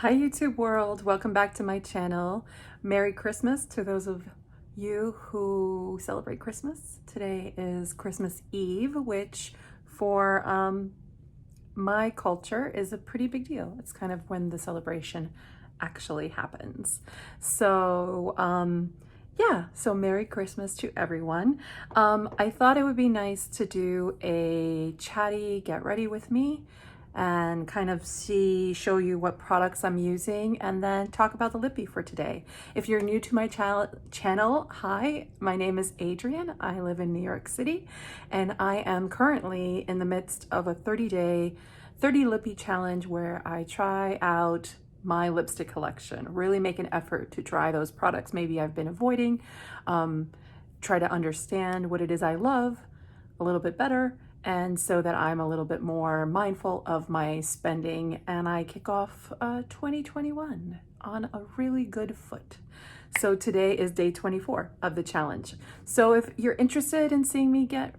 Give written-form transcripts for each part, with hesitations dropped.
Hi YouTube world, welcome back to my channel. Merry Christmas to those of you who celebrate Christmas. Today is Christmas Eve, which for my culture is a pretty big deal. It's kind of when the celebration actually happens. So yeah, so Merry Christmas to everyone. I thought it would be nice to do a chatty get ready with me and kind of show you what products I'm using and then talk about the Lippie for today. If you're new to my channel, hi, my name is Adrienne. I live in New York City and I am currently in the midst of a 30-day 30 Lippie challenge where I try out my lipstick collection, really make an effort to try those products maybe I've been avoiding, try to understand what it is I love a little bit better, and so that I'm a little bit more mindful of my spending, and I kick off 2021 on a really good foot. So today is day 24 of the challenge. So if you're interested in seeing me get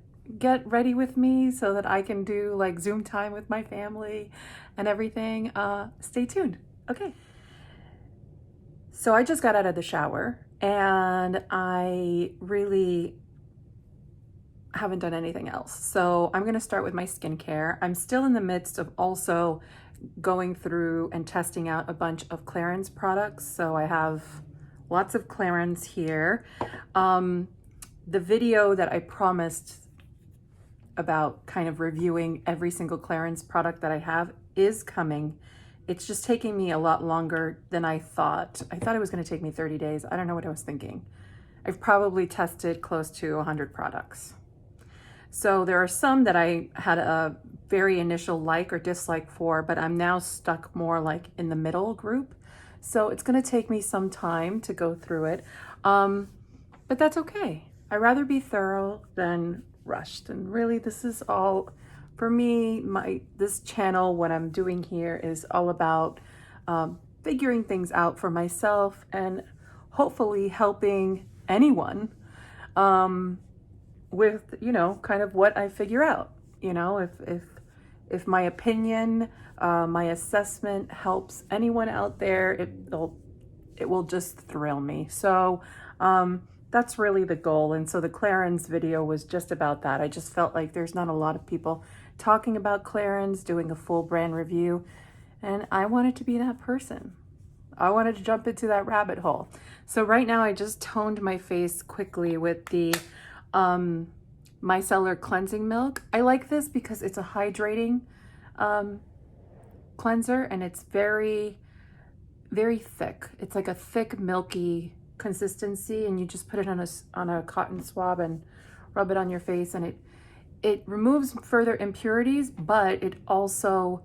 ready with me so that I can do like Zoom time with my family and everything, stay tuned. Okay. So I just got out of the shower and I really haven't done anything else. So I'm gonna start with my skincare. I'm still in the midst of also going through and testing out a bunch of Crayons products. So I have lots of Crayons here. The video that I promised about kind of reviewing every single Crayons product that I have is coming. It's just taking me a lot longer than I thought. I thought it was gonna take me 30 days. I don't know what I was thinking. I've probably tested close to 100 products. So there are some that I had a very initial like or dislike for, but I'm now stuck more like in the middle group. So it's gonna take me some time to go through it, but that's okay. I'd rather be thorough than rushed. And really this is all, for me, this channel, what I'm doing here is all about figuring things out for myself and hopefully helping anyone with, you know, kind of what I figure out. You know, if my opinion, my assessment helps anyone out there, it will just thrill me. So that's really the goal. And so the Crayons video was just about that. I just felt like there's not a lot of people talking about Crayons, doing a full brand review, and I wanted to be that person. I wanted to jump into that rabbit hole. So right now I just toned my face quickly with the micellar cleansing milk. I like this because it's a hydrating cleanser and it's very, very thick. It's like a thick, milky consistency, and you just put it on a cotton swab and rub it on your face, and it removes further impurities, but it also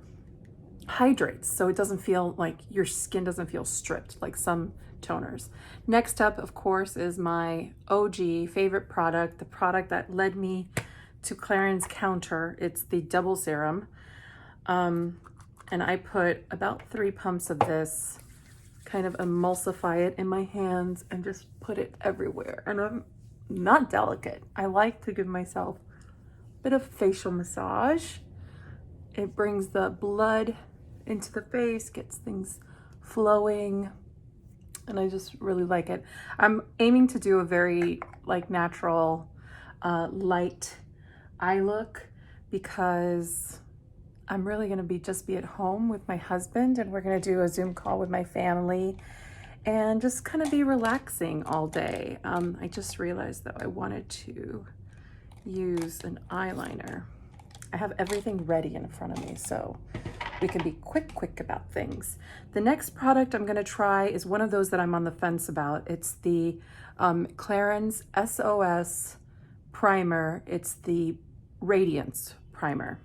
hydrates, so it doesn't feel like your skin doesn't feel stripped like some toners. Next up, of course, is my OG favorite product, the product that led me to Crayons Counter. It's the double serum, and I put about 3 pumps of this, kind of emulsify it in my hands and just put it everywhere. And I'm not delicate. I like to give myself a bit of facial massage. It brings the blood into the face, gets things flowing, and I just really like it. I'm aiming to do a very like natural, light eye look because I'm really gonna just be at home with my husband, and we're gonna do a Zoom call with my family and just kind of be relaxing all day. I just realized though I wanted to use an eyeliner. I have everything ready in front of me, so we can be quick about things. The next product I'm gonna try is one of those that I'm on the fence about. It's the Crayons SOS primer. It's the Radiance primer.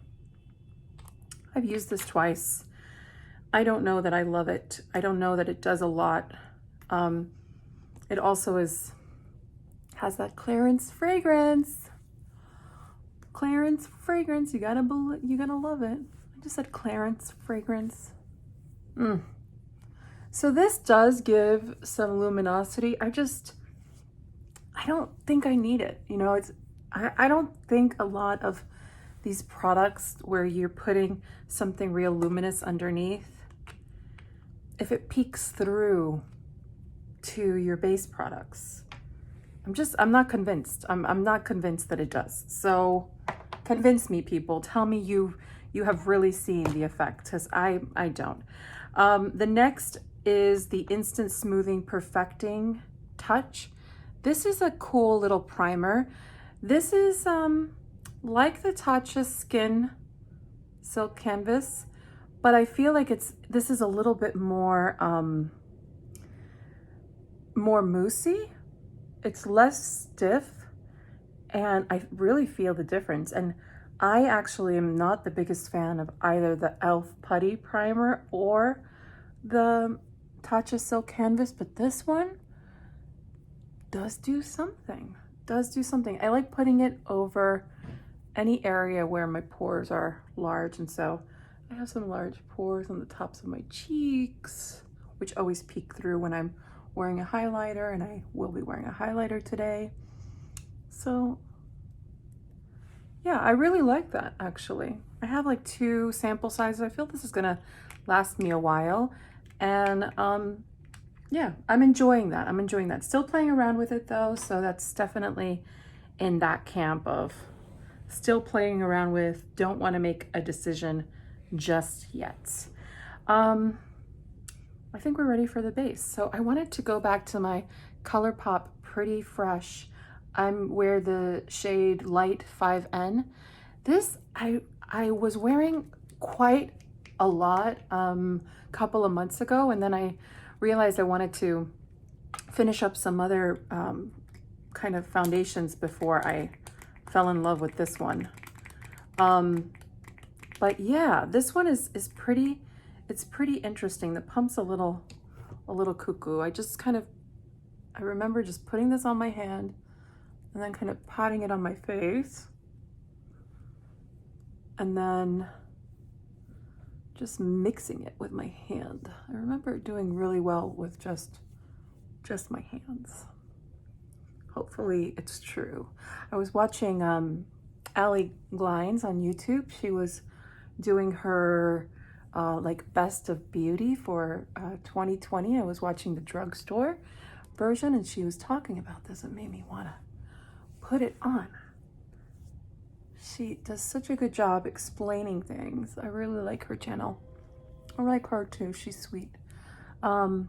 I've used this twice. I don't know that I love it. I don't know that it does a lot. It also has that Crayons fragrance. Crayons fragrance, you gotta love it. I just said Crayons fragrance. So this does give some luminosity. I don't think I need it. You know, I don't think a lot of these products where you're putting something real luminous underneath, if it peeks through to your base products. I'm not convinced. I'm not convinced that it does. So convince me, people. Tell me you have really seen the effect, because I don't. The next is the Instant Smoothing Perfecting Touch. This is a cool little primer. This is like the Tatcha Skin Silk Canvas, but I feel like this is a little bit more more moussey. It's less stiff, and I really feel the difference. And I actually am not the biggest fan of either the e.l.f. Putty Primer or the Tatcha Silk Canvas, but this one does do something. I like putting it over any area where my pores are large, and so I have some large pores on the tops of my cheeks, which always peek through when I'm wearing a highlighter, and I will be wearing a highlighter today. So yeah, I really like that actually. I have like 2 sample sizes. I feel this is gonna last me a while, and yeah, I'm enjoying that. Still playing around with it though, so that's definitely in that camp of still playing around with, don't want to make a decision just yet. I think we're ready for the base. So I wanted to go back to my ColourPop Pretty Fresh. I'm wear the shade Light 5N. This I was wearing quite a lot couple of months ago, and then I realized I wanted to finish up some other kind of foundations before I fell in love with this one. But yeah, this one is pretty, it's pretty interesting. The pump's a little cuckoo. I remember just putting this on my hand and then kind of patting it on my face, and then just mixing it with my hand. I remember it doing really well with just my hands. Hopefully it's true. I was watching Allie Glines on YouTube. She was doing her like best of beauty for 2020. I was watching the drugstore version, and she was talking about this. It made me want to put it on. She does such a good job explaining things. I really like her channel. I like her too. She's sweet. And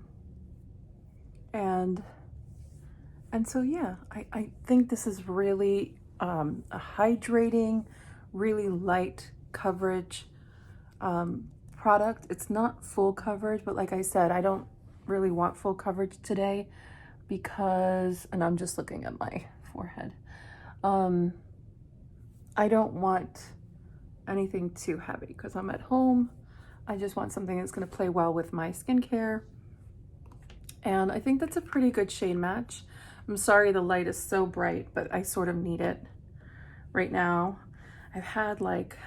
so yeah, I think this is really a hydrating, really light coverage product. It's not full coverage, but like I said, I don't really want full coverage today because, and I'm just looking at my forehead, I don't want anything too heavy because I'm at home. I just want something that's going to play well with my skincare. And I think that's a pretty good shade match. I'm sorry the light is so bright, but I sort of need it right now. I've had like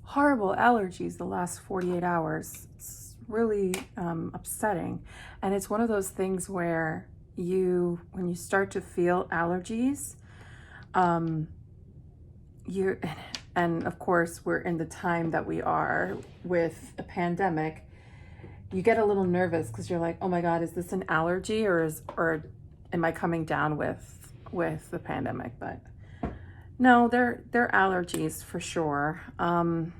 horrible allergies the last 48 hours. It's really upsetting. And it's one of those things where when you start to feel allergies, and of course we're in the time that we are with a pandemic, you get a little nervous because you're like, oh my God, is this an allergy or am I coming down with the pandemic? But no, they're allergies for sure. I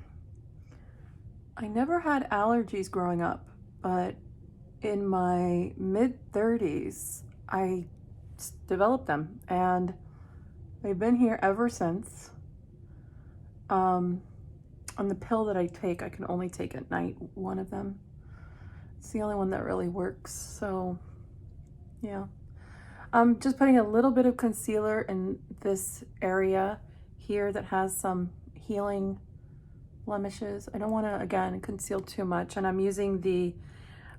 never had allergies growing up, but in my mid-30s, I developed them, and they've been here ever since. On the pill that I take, I can only take at night, one of them. It's the only one that really works, so yeah. I'm just putting a little bit of concealer in this area here that has some healing blemishes. I don't want to, again, conceal too much, and I'm using the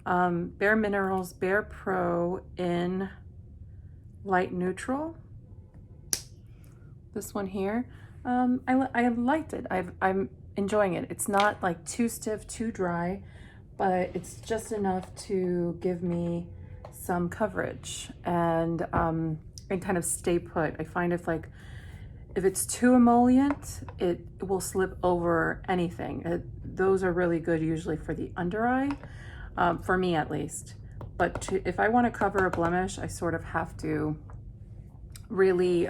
Bare Minerals Bare Pro in Light Neutral. This one here. I liked it. I'm enjoying it. It's not like too stiff, too dry, but it's just enough to give me some coverage and kind of stay put. I find if it's too emollient, it will slip over anything. Those are really good usually for the under eye. for me at least. But if I want to cover a blemish, I sort of have to really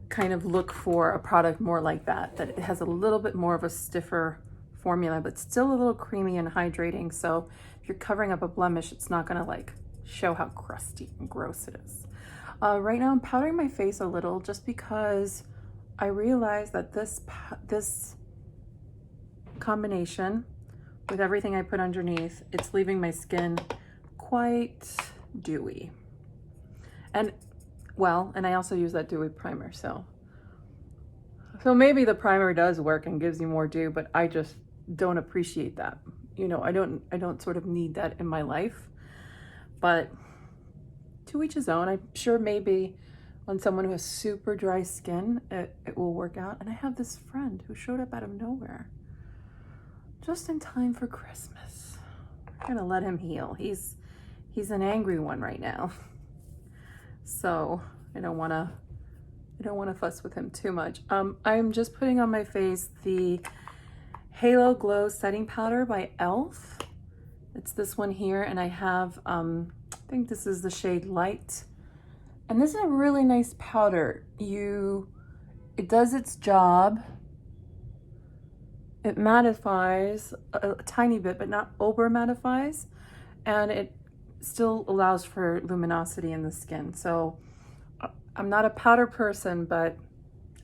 kind of look for a product more like that it has a little bit more of a stiffer formula, but still a little creamy and hydrating. So if you're covering up a blemish, it's not gonna like show how crusty and gross it is. Right now I'm powdering my face a little just because I realized that this combination with everything I put underneath, it's leaving my skin quite dewy. And well, and I also use that dewy primer, so maybe the primer does work and gives you more dew, but I just don't appreciate that. You know, I don't sort of need that in my life, but to each his own. I'm sure maybe on someone who has super dry skin, it will work out. And I have this friend who showed up out of nowhere just in time for Christmas. We're gonna let him heal. He's an angry one right now. So I don't wanna fuss with him too much. I'm just putting on my face the Halo Glow Setting Powder by e.l.f. It's this one here, and I have, I think this is the shade Light. And this is a really nice powder. It does its job. It mattifies a tiny bit, but not over mattifies. And it still allows for luminosity in the skin. So I'm not a powder person, but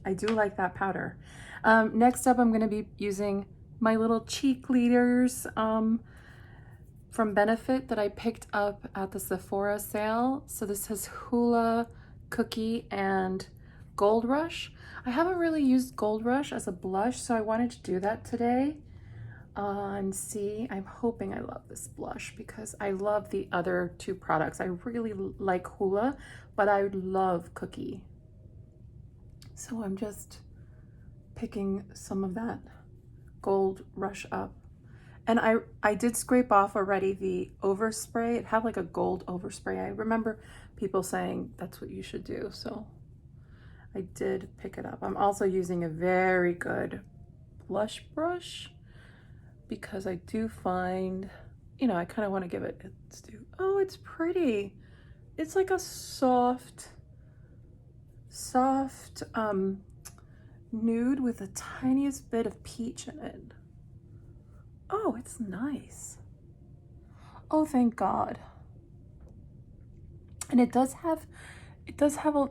I do like that powder. Next up, I'm gonna be using my little cheek leaders from Benefit that I picked up at the Sephora sale. So this has Hula, Cookie, and Gold Rush. I haven't really used Gold Rush as a blush, so I wanted to do that today. And see, I'm hoping I love this blush because I love the other two products. I really like Hula, but I love Cookie. So I'm just picking some of that Gold Rush up. And I did scrape off already the overspray. It had like a gold overspray. I remember people saying that's what you should do. So I did pick it up. I'm also using a very good blush brush because I do find, you know, I kind of want to give it its due. Oh, it's pretty. It's like a soft nude with the tiniest bit of peach in it. Oh, it's nice. Oh, thank God. And it does have a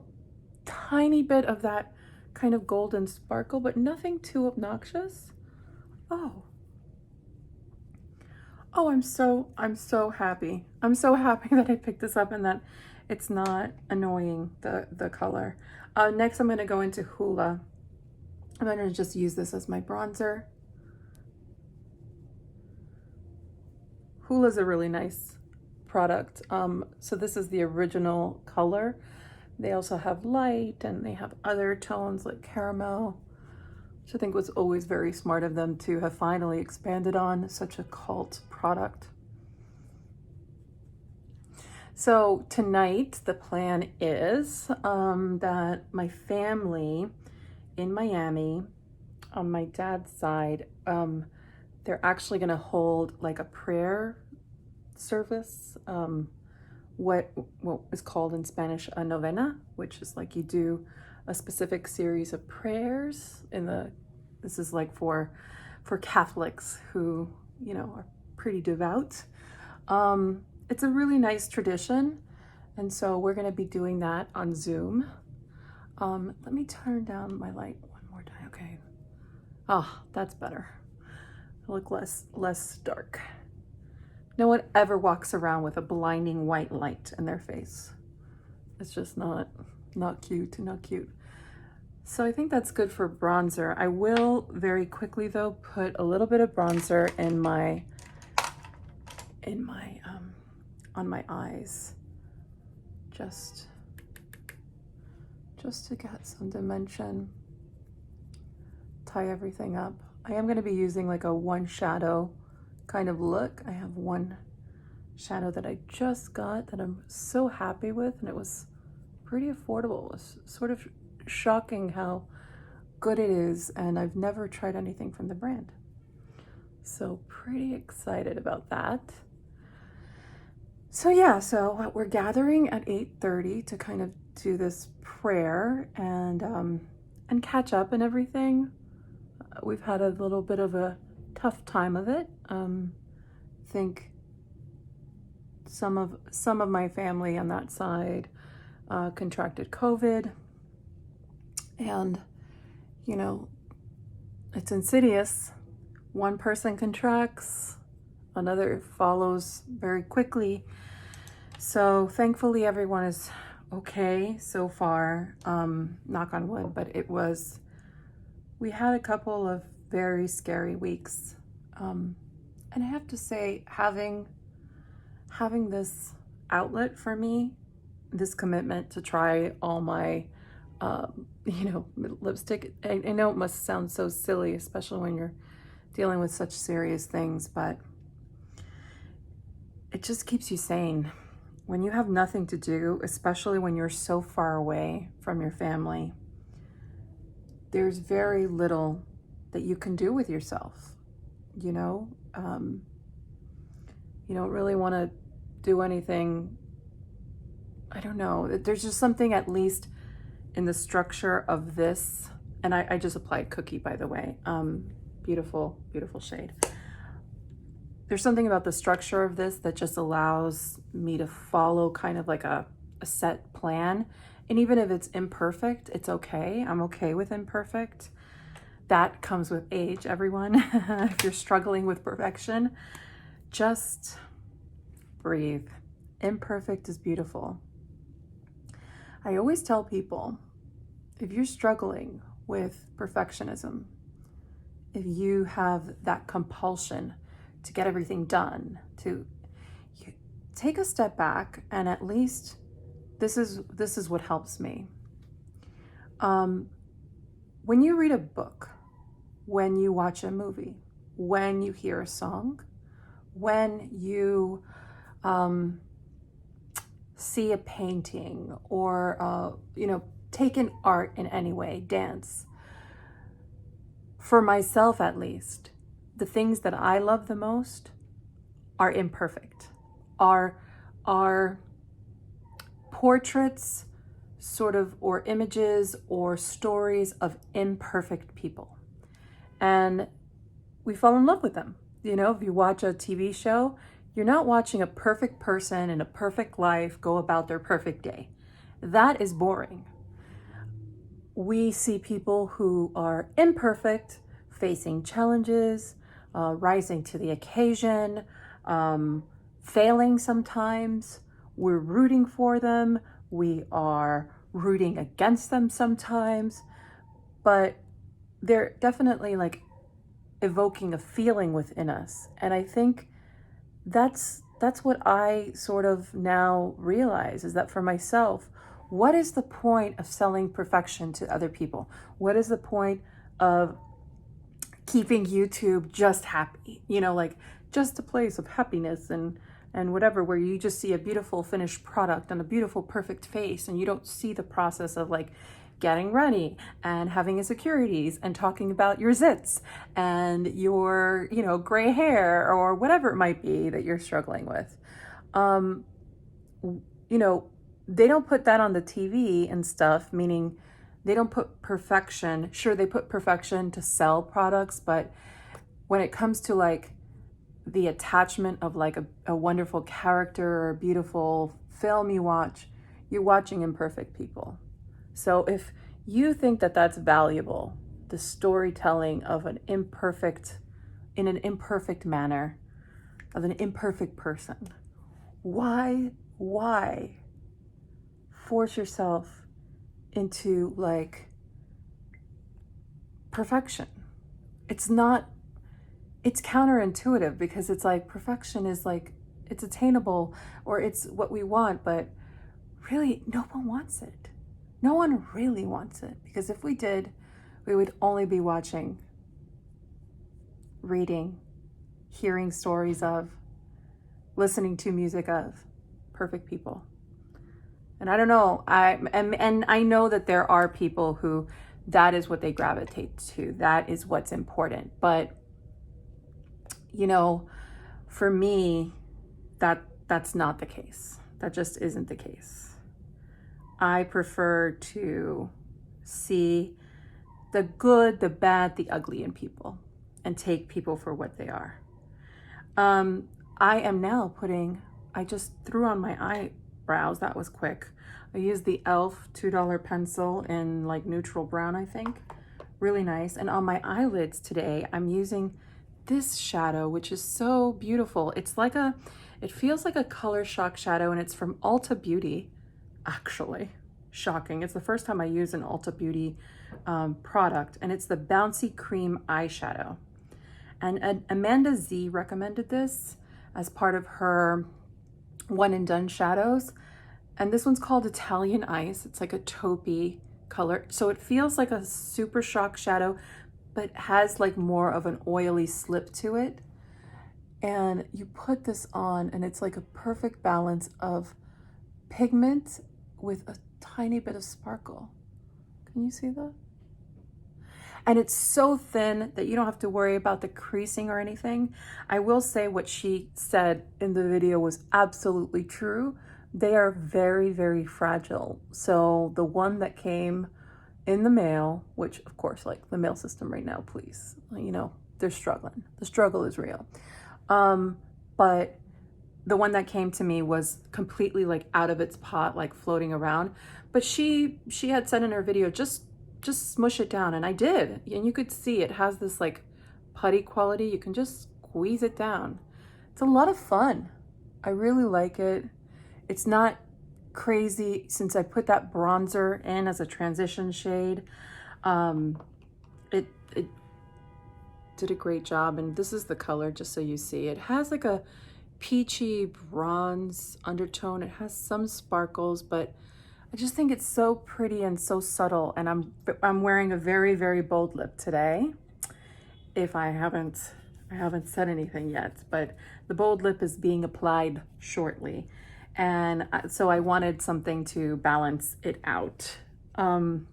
tiny bit of that kind of golden sparkle, but nothing too obnoxious. Oh, I'm so happy. I'm so happy that I picked this up and that it's not annoying, the color. Next, I'm gonna go into Hula. I'm gonna just use this as my bronzer. Hula's a really nice product. So this is the original color. They also have light and they have other tones like caramel, which I think was always very smart of them to have finally expanded on such a cult product. So tonight the plan is that my family in Miami, on my dad's side, they're actually gonna hold like a prayer service, what is called in Spanish a novena, which is like you do a specific series of prayers this is like for Catholics who, you know, are pretty devout. It's a really nice tradition, and so we're gonna be doing that on Zoom. Let me turn down my light one more time. Okay. Oh, that's better. I look less dark. No one ever walks around with a blinding white light in their face. It's just not cute, not cute. So I think that's good for bronzer. I will very quickly though put a little bit of bronzer in my on my eyes, just to get some dimension. Tie everything up. I am going to be using like a one shadow kind of look. I have one shadow that I just got that I'm so happy with, and it was pretty affordable. It was sort of shocking how good it is, and I've never tried anything from the brand. So pretty excited about that. So yeah, so we're gathering at 8:30 to kind of do this prayer and catch up and everything. We've had a little bit of a tough time of it. I think some of my family on that side contracted COVID, and you know, it's insidious. One person contracts, another follows very quickly. So thankfully everyone is okay so far, knock on wood, but we had a couple of very scary weeks. And I have to say, having this outlet for me, this commitment to try all my, lipstick, I know it must sound so silly, especially when you're dealing with such serious things, but it just keeps you sane. When you have nothing to do, especially when you're so far away from your family, there's very little that you can do with yourself, you know? You don't really want to do anything. I don't know. There's just something, at least in the structure of this, and I just applied Cookie, by the way. Beautiful, beautiful shade. There's something about the structure of this that just allows me to follow kind of like a set plan. And even if it's imperfect, it's okay. I'm okay with imperfect. That comes with age, everyone. If you're struggling with perfection, just breathe. Imperfect is beautiful. I always tell people, if you're struggling with perfectionism, if you have that compulsion to get everything done, to take a step back, and at least this is what helps me. When you read a book, when you watch a movie, when you hear a song, when you see a painting or take in art in any way, dance. For myself, at least, the things that I love the most are imperfect, are portraits sort of, or images or stories of imperfect people. And we fall in love with them. You know, if you watch a TV show, you're not watching a perfect person in a perfect life go about their perfect day. That is boring. We see people who are imperfect, facing challenges, rising to the occasion, failing sometimes. We're rooting for them. We are rooting against them sometimes, but they're definitely like evoking a feeling within us. And I think that's what I sort of now realize, is that for myself, what is the point of selling perfection to other people? What is the point of keeping YouTube just happy? You know, like just a place of happiness and whatever, where you just see a beautiful finished product and a beautiful perfect face, and you don't see the process of like getting ready and having insecurities and talking about your zits and your, gray hair or whatever it might be that you're struggling with. They don't put that on the TV and stuff, meaning they don't put perfection. Sure, they put perfection to sell products, but when it comes to like the attachment of like a wonderful character or a beautiful film you watch, you're watching imperfect people. So if you think that that's valuable, the storytelling of in an imperfect manner, of an imperfect person, why force yourself into like perfection? It's counterintuitive, because it's like perfection is like, it's attainable or it's what we want, but really no one wants it. No one really wants it, because if we did, we would only be watching, reading, hearing stories of, listening to music of perfect people. And I don't know, and I know that there are people who that is what they gravitate to. That is what's important. But you know, for me, that's not the case. That just isn't the case. I prefer to see the good, the bad, the ugly in people and take people for what they are. I am now I just threw on my eyebrows. That was quick. I used the e.l.f. $2 pencil in like neutral brown, I think. Really nice. And on my eyelids today, I'm using this shadow, which is so beautiful. It feels like a color shock shadow, and it's from Ulta Beauty, actually. Shocking. It's the first time I use an Ulta Beauty product, and it's the Bouncy Cream Eyeshadow. And Amanda Z recommended this as part of her one and done shadows. And this one's called Italian Ice. It's like a taupey color. So it feels like a super shock shadow, but has like more of an oily slip to it. And you put this on and it's like a perfect balance of pigment with a tiny bit of sparkle. Can you see that? And it's so thin that you don't have to worry about the creasing or anything. I will say what she said in the video was absolutely true. They are very, very fragile. So the one that came in the mail, which of course, like the mail system right now, please, you know, they're struggling. The struggle is real. But the one that came to me was completely like out of its pot, like floating around. But she had said in her video, just smush it down, and I did. And you could see it has this like putty quality. You can just squeeze it down. It's a lot of fun. I really like it. It's not crazy since I put that bronzer in as a transition shade. It did a great job, and this is the color just so you see. It has like a peachy bronze undertone. It has some sparkles, but I just think it's so pretty and so subtle. And I'm wearing a very, very bold lip today. If I haven't said anything yet, but the bold lip is being applied shortly. And so I wanted something to balance it out. And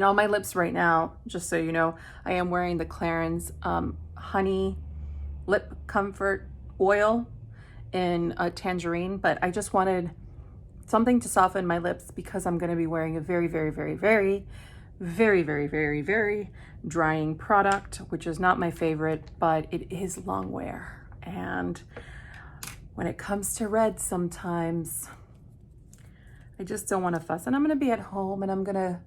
on my lips right now, just so you know, I am wearing the Crayons Honey Lip Comfort Oil in a tangerine, but I just wanted something to soften my lips because I'm going to be wearing a very, very, very, very, very, very, very, very drying product, which is not my favorite, but it is long wear. And when it comes to red, sometimes I just don't want to fuss. And I'm going to be at home and I'm going to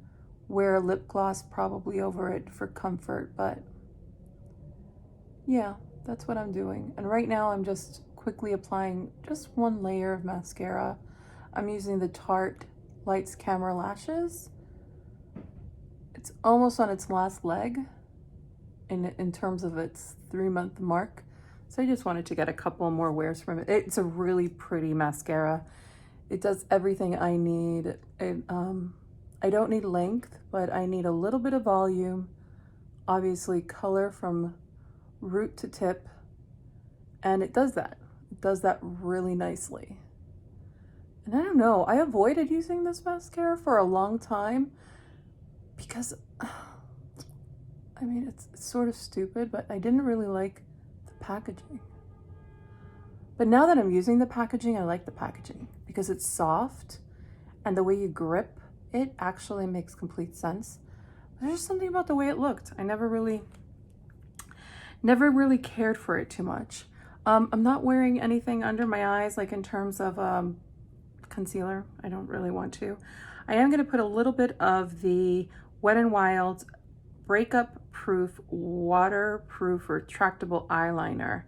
wear a lip gloss probably over it for comfort. But yeah, that's what I'm doing. And right now I'm just quickly applying just one layer of mascara. I'm using the Tarte Lights Camera Lashes. It's almost on its last leg in terms of its 3-month mark. So I just wanted to get a couple more wears from it. It's a really pretty mascara. It does everything I need. I don't need length, but I need a little bit of volume. Obviously color from root to tip. And it does that. It does that really nicely. And I don't know, I avoided using this mascara for a long time because, I mean, it's sort of stupid, but I didn't really like the packaging. But now that I'm using the packaging, I like the packaging because it's soft and the way you grip it actually makes complete sense. There's just something about the way it looked. I never really cared for it too much. I'm not wearing anything under my eyes, like in terms of concealer. I don't really want to. I am going to put a little bit of the Wet n Wild Breakup Proof Waterproof Retractable Eyeliner.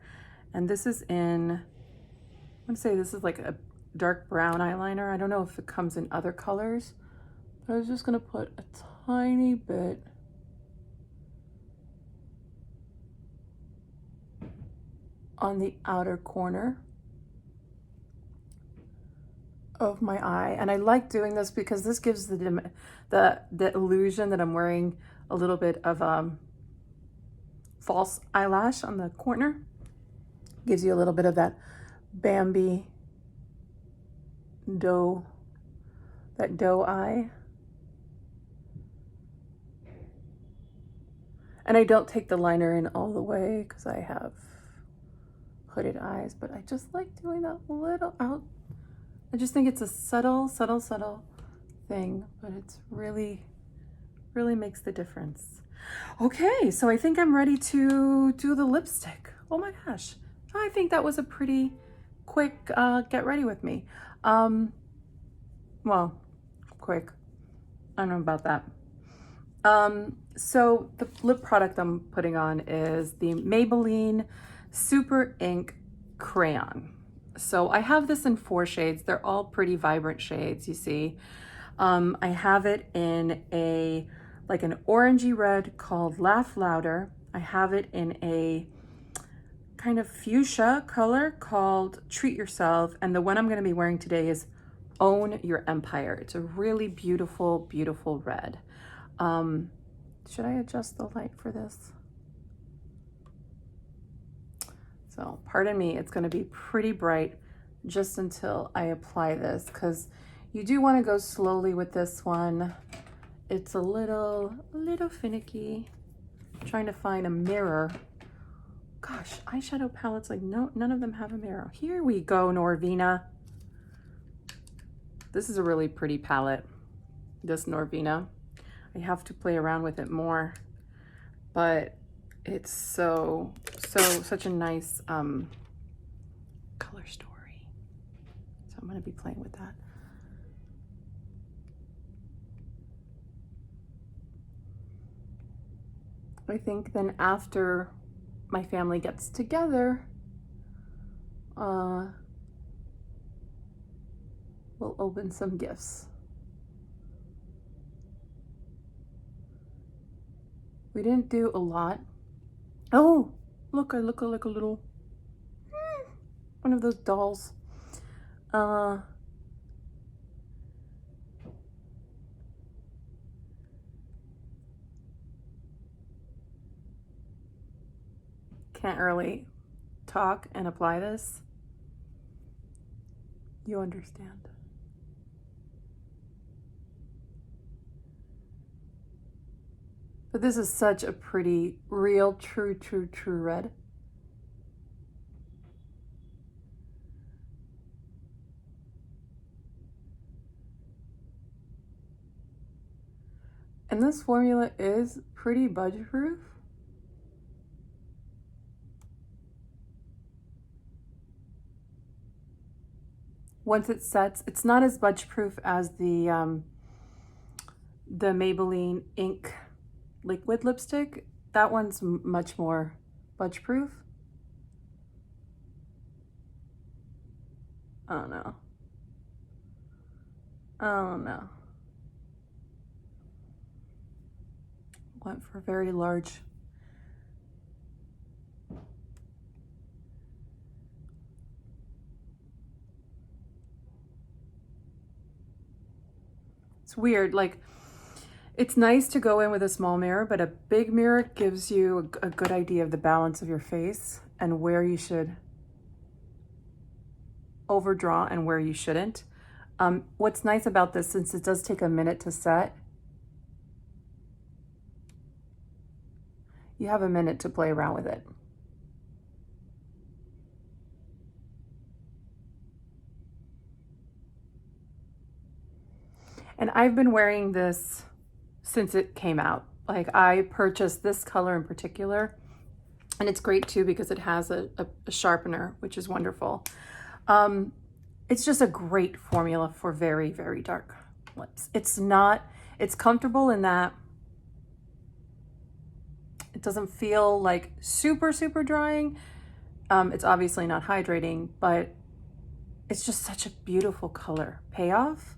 And this is in, I want to say this is like a dark brown eyeliner. I don't know if it comes in other colors, but I was just going to put a tiny bit on the outer corner of my eye. And I like doing this because this gives the illusion that I'm wearing a little bit of false eyelash on the corner. Gives you a little bit of that Bambi doe eye. And I don't take the liner in all the way because I have hooded eyes, but I just like doing that little out. I just think it's a subtle thing, but it's really makes the difference. Okay, so I think I'm ready to do the lipstick. Oh my gosh, I think that was a pretty quick get ready with me. Well, quick, I don't know about that. So the lip product I'm putting on is the Maybelline Super Ink Crayon. So I have this in 4 shades. They're all pretty vibrant shades, you see. I have it in a like an orangey red called Laugh Louder. I have it in a kind of fuchsia color called Treat Yourself. And the one I'm going to be wearing today is Own Your Empire. It's a really beautiful, beautiful red. Should I adjust the light for this? So pardon me, it's going to be pretty bright just until I apply this, because you do want to go slowly with this one. It's a little finicky. I'm trying to find a mirror. Gosh, eyeshadow palettes, like none of them have a mirror. Here we go, Norvina. This is a really pretty palette, this Norvina. I have to play around with it more, but it's such a nice color story. So I'm going to be playing with that. I think then after my family gets together, we'll open some gifts. We didn't do a lot. Oh, look, I look like a little, one of those dolls. Can't really talk and apply this. You understand. But this is such a pretty, real, true red. And this formula is pretty budget proof. Once it sets, it's not as budget proof as the Maybelline Ink liquid lipstick. That one's much more budget proof. Oh no. Oh no. Went for very large. It's weird, like, it's nice to go in with a small mirror, but a big mirror gives you a good idea of the balance of your face and where you should overdraw and where you shouldn't. What's nice about this, since it does take a minute to set, you have a minute to play around with it. And I've been wearing this since it came out. Like, I purchased this color in particular, and it's great too because it has a sharpener, which is wonderful. It's just a great formula for very, very dark lips. It's comfortable in that it doesn't feel like super drying. It's obviously not hydrating, but it's just such a beautiful color payoff.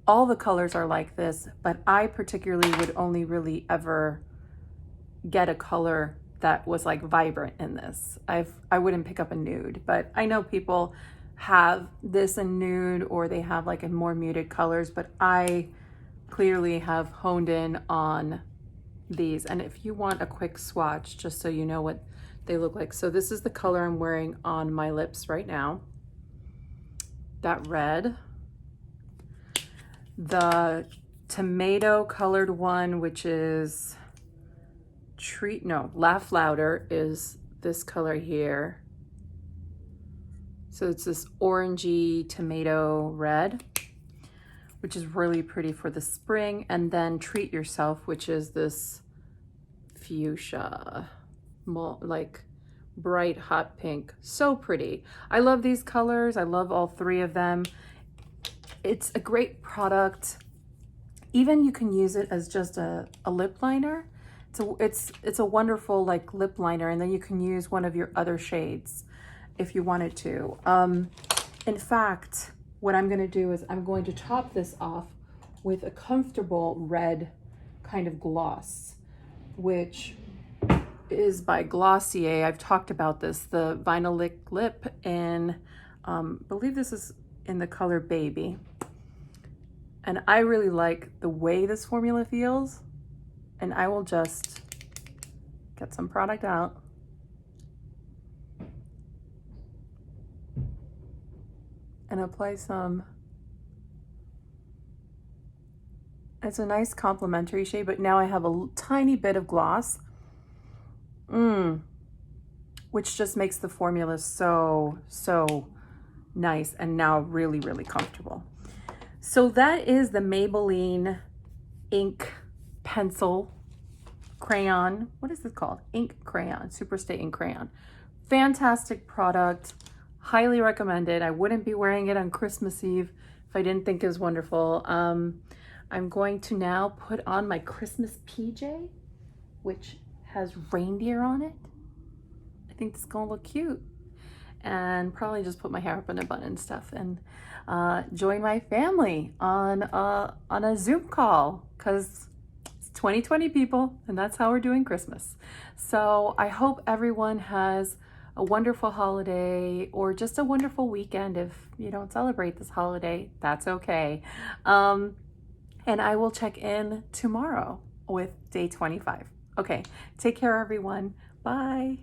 All the colors are like this, but I particularly would only really ever get a color that was like vibrant in this. I wouldn't pick up a nude, but I know people have this in nude or they have like in more muted colors, but I clearly have honed in on these. And if you want a quick swatch, just so you know what they look like. So this is the color I'm wearing on my lips right now. That red. The tomato colored one, which is Laugh Louder, is this color here. So it's this orangey tomato red, which is really pretty for the spring. And then Treat Yourself, which is this fuchsia, like bright hot pink. So pretty. I love these colors. I love all three of them. It's a great product. Even you can use it as just a lip liner. It's a wonderful like lip liner, and then you can use one of your other shades if you wanted to. In fact, what I'm gonna do is I'm going to top this off with a comfortable red kind of gloss, which is by Glossier. I've talked about this, the Vinylic Lip, and I believe this is in the color Baby. And I really like the way this formula feels, and I will just get some product out. And apply some. It's a nice complementary shade, but now I have a tiny bit of gloss, which just makes the formula so nice and now really, really comfortable. So that is the Maybelline ink pencil crayon. What is this called? Ink crayon, SuperStay ink crayon. Fantastic product. Highly recommended. I wouldn't be wearing it on Christmas Eve if I didn't think it was wonderful. I'm going to now put on my Christmas PJ, which has reindeer on it. I think this is gonna look cute. And probably just put my hair up in a bun and stuff, and join my family on a Zoom call, because it's 2020 people, and that's how we're doing Christmas. So I hope everyone has a wonderful holiday, or just a wonderful weekend. If you don't celebrate this holiday, that's okay. And I will check in tomorrow with day 25. Okay, take care everyone. Bye.